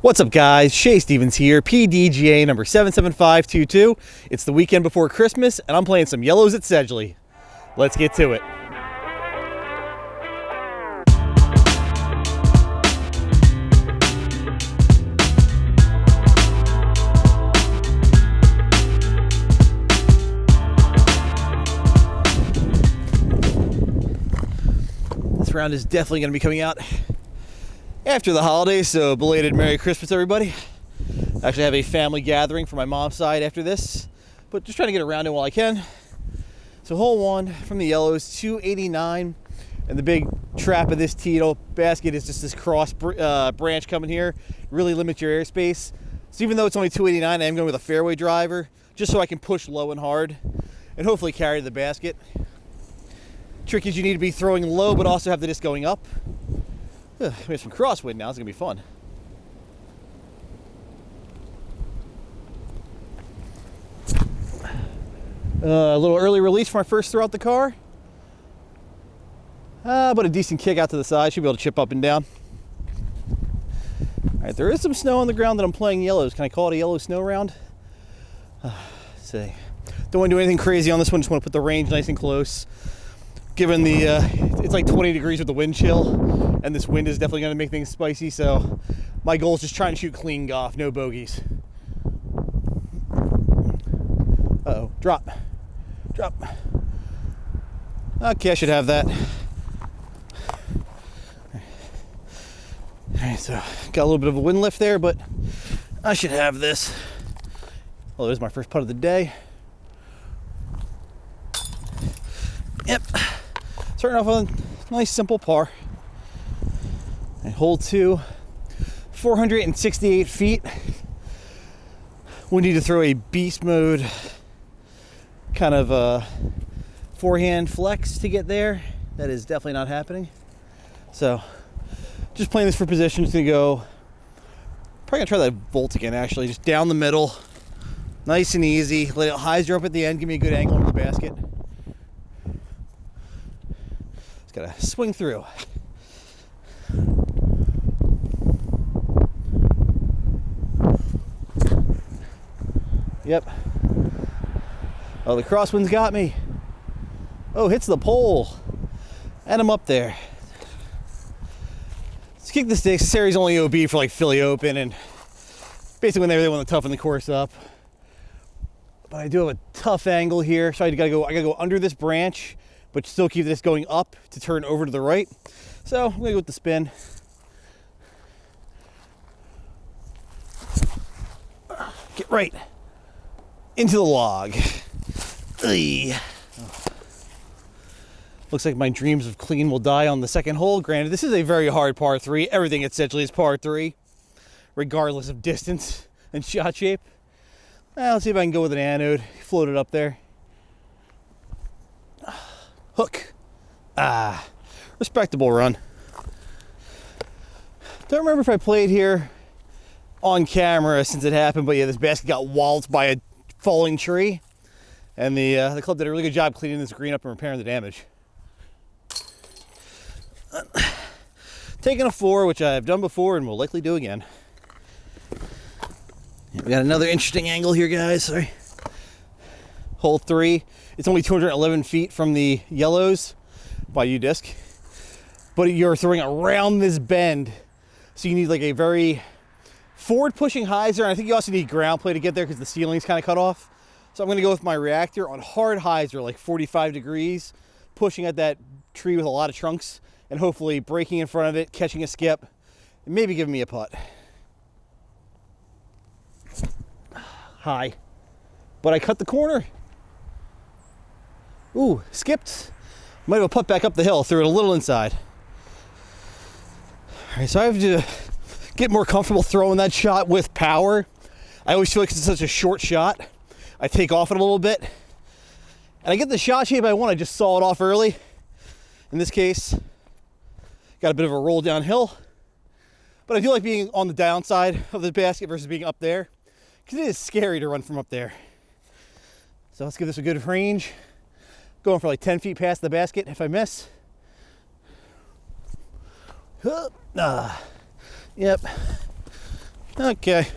What's up, guys? Shay Stevens here, PDGA number 77522. It's the weekend before Christmas, and I'm playing some yellows at Sedgley. Let's get to it. This round is definitely going to be coming out after the holidays, so belated Merry Christmas, everybody. Actually, I have a family gathering for my mom's side after this, but just trying to get around it while I can. So hole one from the yellows, 289, and the big trap of this Tito basket is just this cross branch coming here. Really limits your airspace. So even though it's only 289, I am going with a fairway driver, just so I can push low and hard, and hopefully carry the basket. Trick is you need to be throwing low, but also have the disc going up. We have some crosswind now, it's gonna be fun. A little early release for my first throw out the car. But a decent kick out to the side, should be able to chip up and down. All right, there is some snow on the ground that I'm playing yellows. Can I call it a yellow snow round? Say, don't want to do anything crazy on this one, just want to put the range nice and close. Given the, it's like 20 degrees with the wind chill, and this wind is definitely going to make things spicy, so my goal is just trying to shoot clean golf, no bogeys. Uh-oh, drop. Okay, I should have that. All right, so got a little bit of a wind lift there, but I should have this. Well, there's my first putt of the day. Yep. Starting off on a nice simple par. And hole two, 468 feet. We need to throw a beast mode kind of forehand flex to get there. That is definitely not happening. So just playing this for position. It's gonna go, probably gonna try that volt again actually, just down the middle. Nice and easy. Let it hyzer up at the end, give me a good angle into the basket. Gotta swing through. Yep. Oh, the crosswind's got me. Oh, hits the pole. And I'm up there. Let's kick the sticks. Series only OB for like Philly Open, and basically when they want to toughen the course up. But I do have a tough angle here, so I gotta go under this branch, but still keep this going up to turn over to the right. So I'm gonna go with the spin. Get right into the log. Ugh. Looks like my dreams of clean will die on the second hole. Granted, this is a very hard par three. Everything essentially is par three, regardless of distance and shot shape. Let's see if I can go with an anode, float it up there. Hook. Respectable run. Don't remember if I played here on camera since it happened, but yeah, this basket got walloped by a falling tree, and the club did a really good job cleaning this green up and repairing the damage. Taking a 4, which I've done before and will likely do again. Yeah, we got another interesting angle here, guys. Sorry. Hole 3. It's only 211 feet from the yellows by U-disc, but you're throwing around this bend, so you need like a very forward pushing hyzer, and I think you also need ground play to get there because the ceiling's kind of cut off. So I'm going to go with my reactor on hard hyzer, like 45 degrees, pushing at that tree with a lot of trunks, and hopefully breaking in front of it, catching a skip, and maybe giving me a putt. High, but I cut the corner. Ooh, skipped. Might have a putt back up the hill, threw it a little inside. All right, so I have to get more comfortable throwing that shot with power. I always feel like it's such a short shot. I take off it a little bit, and I get the shot shape I want. I just saw it off early. In this case, got a bit of a roll downhill, but I do like being on the downside of the basket versus being up there, because it is scary to run from up there. So let's give this a good range. Going for like 10 feet past the basket if I miss. Yep. Okay.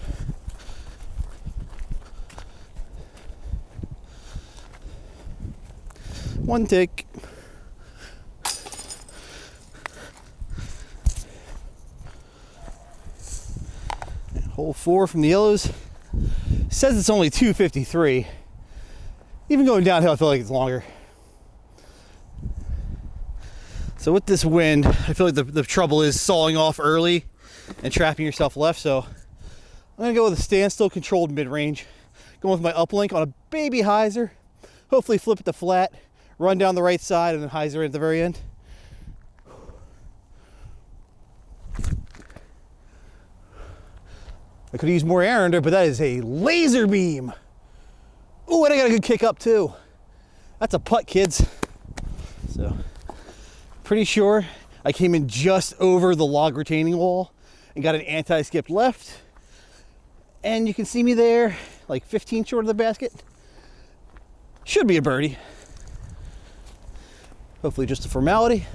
One take. Hole 4 from the yellows. Says it's only 253. Even going downhill, I feel like it's longer. So with this wind, I feel like the trouble is sawing off early and trapping yourself left. So I'm gonna go with a standstill controlled mid-range. Going with my uplink on a baby hyzer. Hopefully flip it to flat, run down the right side, and then hyzer at the very end. I could use more air under, but that is a laser beam. Oh, and I got a good kick up too. That's a putt, kids. So, pretty sure I came in just over the log retaining wall and got an anti-skip left. And you can see me there, like 15 short of the basket. Should be a birdie. Hopefully just a formality.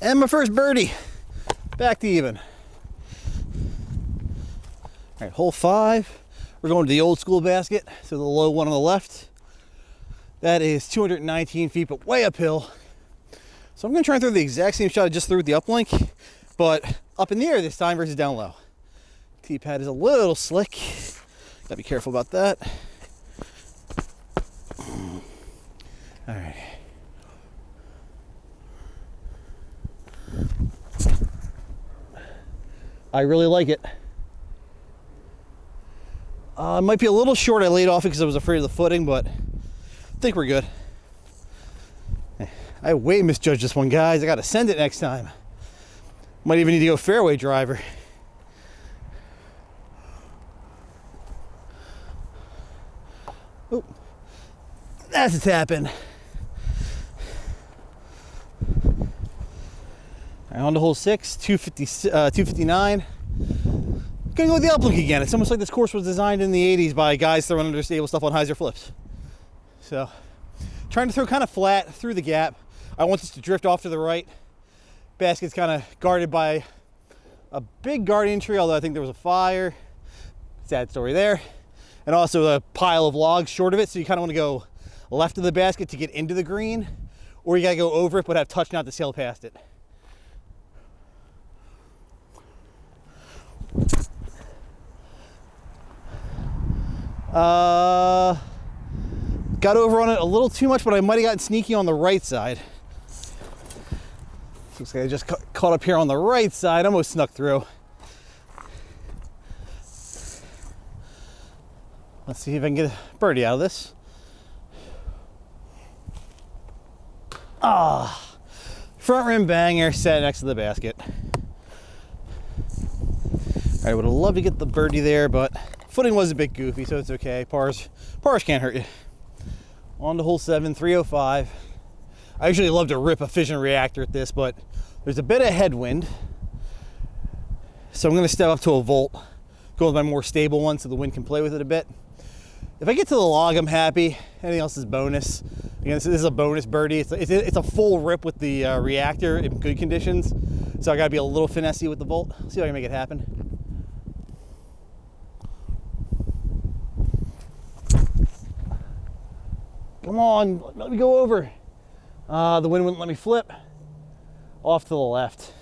And my first birdie. Back to even. All right, hole 5. We're going to the old school basket, so the low one on the left. That is 219 feet, but way uphill. So I'm gonna try and throw the exact same shot I just threw with the uplink, but up in the air this time versus down low. Tee pad is a little slick. Gotta be careful about that. All right. I really like it. It might be a little short. I laid off it because I was afraid of the footing, but I think we're good. I way misjudged this one, guys. I got to send it next time. Might even need to go fairway driver. Oh, that's a tap in. On to hole 6, 259. Gonna go with the uplink again. It's almost like this course was designed in the 80s by guys throwing understable stuff on hyzer flips. So, trying to throw kind of flat through the gap. I want this to drift off to the right. Basket's kind of guarded by a big guardian tree, although I think there was a fire. Sad story there. And also a pile of logs short of it, so you kind of want to go left of the basket to get into the green, or you gotta go over it but have touch not to sail past it. Got over on it a little too much, but I might have gotten sneaky on the right side. Looks like I just caught up here on the right side, almost snuck through. Let's see if I can get a birdie out of this. Front rim banger, set next to the basket. I would have loved to get the birdie there, but footing was a bit goofy, so it's okay. Pars can't hurt you. On to hole 7, 305. I usually love to rip a fission reactor at this, but there's a bit of headwind. So I'm gonna step up to a volt, go with my more stable one so the wind can play with it a bit. If I get to the log, I'm happy. Anything else is bonus. Again, this is a bonus birdie. It's a full rip with the reactor in good conditions. So I gotta be a little finessey with the volt. See if I can make it happen. Come on, let me go over. The wind wouldn't let me flip. Off to the left.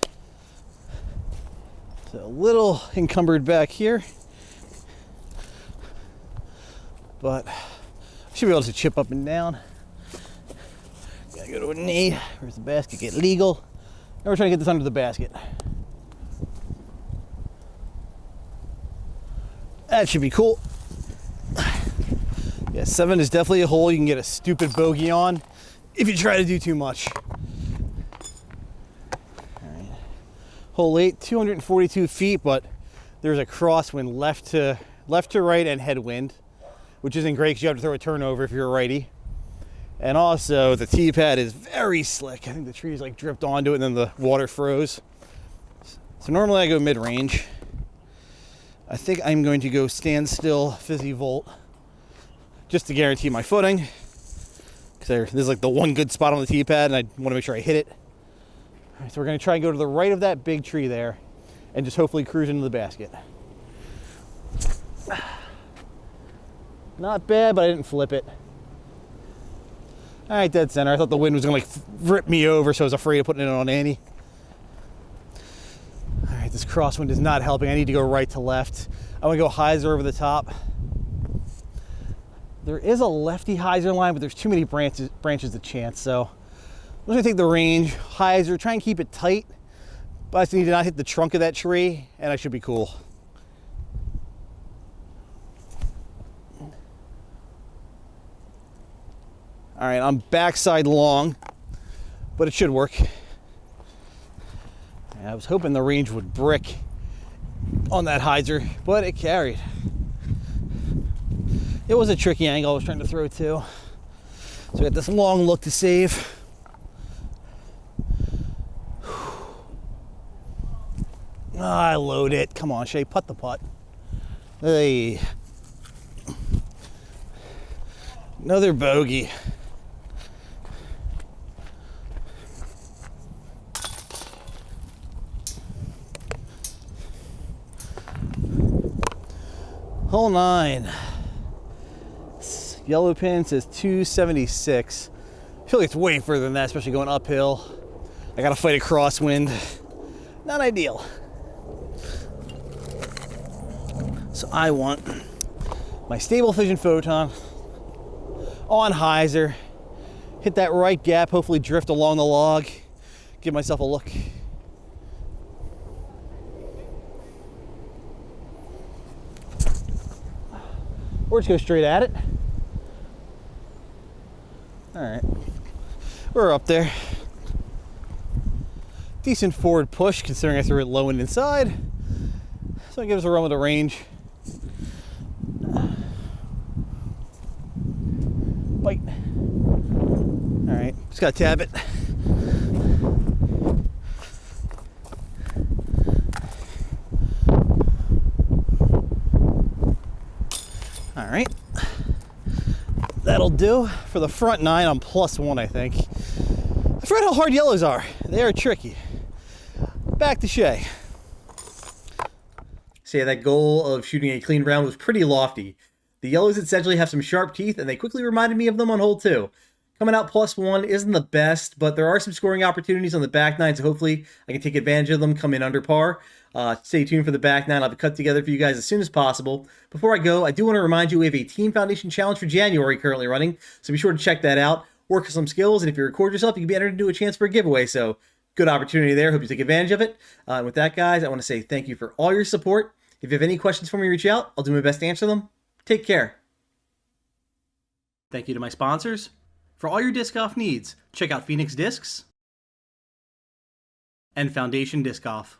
So a little encumbered back here. But I should be able to chip up and down. Gotta go to a knee. Where's the basket? Get legal. Now we're trying to get this under the basket. That should be cool. Yeah, 7 is definitely a hole you can get a stupid bogey on if you try to do too much. All right. Hole 8, 242 feet, but there's a crosswind left to right and headwind, which isn't great because you have to throw a turnover if you're a righty. And also the tee pad is very slick. I think the trees like dripped onto it and then the water froze. So normally I go mid-range. I think I'm going to go standstill fizzy volt, just to guarantee my footing. because there's like the one good spot on the tee pad, and I want to make sure I hit it. All right, so we're going to try and go to the right of that big tree there and just hopefully cruise into the basket. Not bad, but I didn't flip it. All right, dead center. I thought the wind was going to like rip me over, so I was afraid of putting it on Annie. All right, this crosswind is not helping. I need to go right to left. I want to go hyzer over the top. There is a lefty hyzer line, but there's too many branches to chance, so I'm going to take the range, hyzer, try and keep it tight, but I just need to not hit the trunk of that tree, and I should be cool. All right, I'm backside long, but it should work. I was hoping the range would brick on that hyzer, but it carried. It was a tricky angle I was trying to throw to. So we got this long look to save. I load it. Come on, Shay, putt the putt. Hey. Another bogey. Hole 9. Yellow pin says 276. I feel like it's way further than that, especially going uphill. I gotta fight a crosswind. Not ideal. So I want my Stable Fission Photon on hyzer. Hit that right gap, hopefully drift along the log. Give myself a look. Or just go straight at it. All right, we're up there. Decent forward push considering I threw it low and inside. So it gives us a run with the range. Bite. All right, just gotta tab it. All right. That'll do. For the front 9, I'm +1, I think. I forgot how hard yellows are. They are tricky. Back to Shay. So yeah, that goal of shooting a clean round was pretty lofty. The yellows at Sedgley have some sharp teeth, and they quickly reminded me of them on hole 2. Coming out +1 isn't the best, but there are some scoring opportunities on the back 9, so hopefully I can take advantage of them, come in under par. Stay tuned for the back 9. I'll have it cut together for you guys as soon as possible. Before I go, I do want to remind you we have a Team Foundation Challenge for January currently running, so be sure to check that out. Work some skills, and if you record yourself, you can be entered into a chance for a giveaway, so good opportunity there. Hope you take advantage of it. And with that, guys, I want to say thank you for all your support. If you have any questions for me, reach out. I'll do my best to answer them. Take care. Thank you to my sponsors. For all your disc golf needs, check out Phoenix Discs and Foundation Disc Golf.